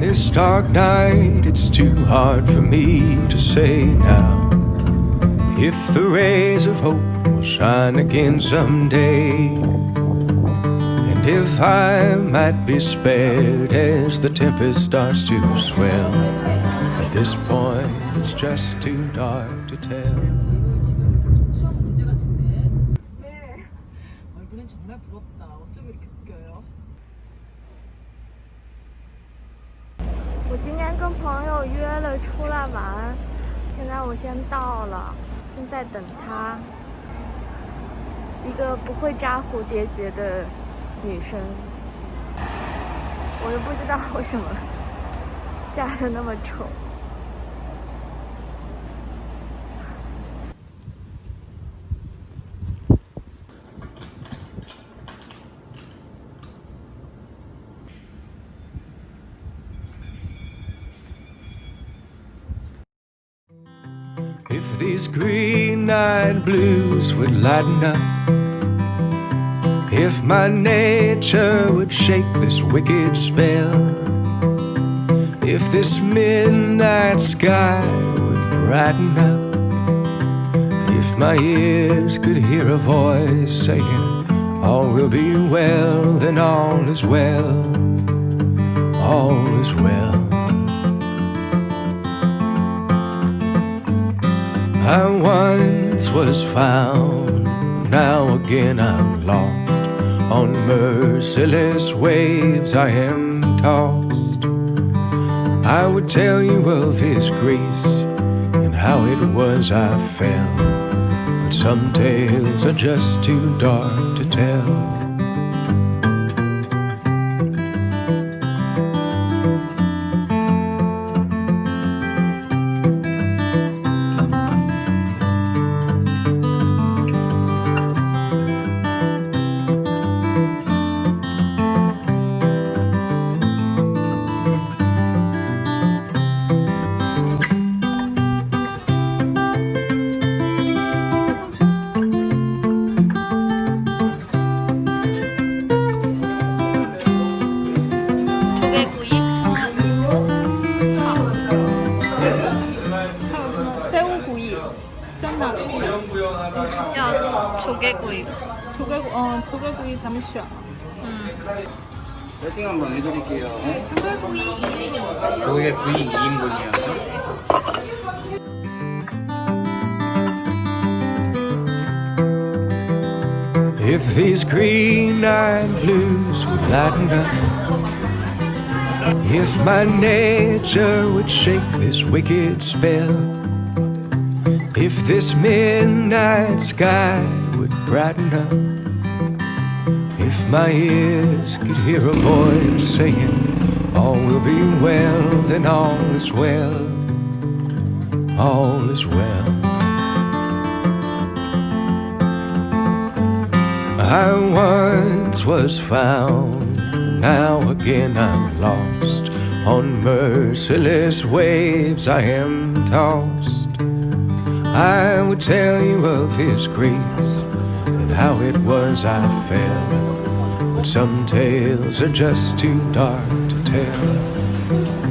this dark night, it's too hard for me to say now if the rays of hope will shine again someday, and if I might be spared as the tempest starts to swell. At this point, it's just too dark to tell. 얼굴은 정말 부럽다. 어쩜 이렇게 웃겨요? 我今天跟朋友约了出来玩，现在我先到了，正在等他。一个不会扎蝴蝶结的女生，我都不知道为什么扎得那么丑。If these green-eyed blues would lighten up, if my nature would shake this wicked spell, if this midnight sky would brighten up, if my ears could hear a voice saying, all will be well, then all is well, all is well. I once was found, now again I'm lost. On merciless waves I am tossed. I would tell you of his grace and how it was I fell, but some tales are just too dark to tell. 조개구이. 조개구이 잠시만. 세팅 한번 해드릴게요. 네, 조개구이 2인분. 조개구이 2인분이요. If these green-eyed blues would lighten up, if my nature would shake this wicked spell, if this midnight sky would brighten up, if my ears could hear a voice saying, all will be well, then all is well, all is well. I once was found, now again I'm lost. On merciless waves I am tossed. I would tell you of his grace and how it was I fell, but some tales are just too dark to tell.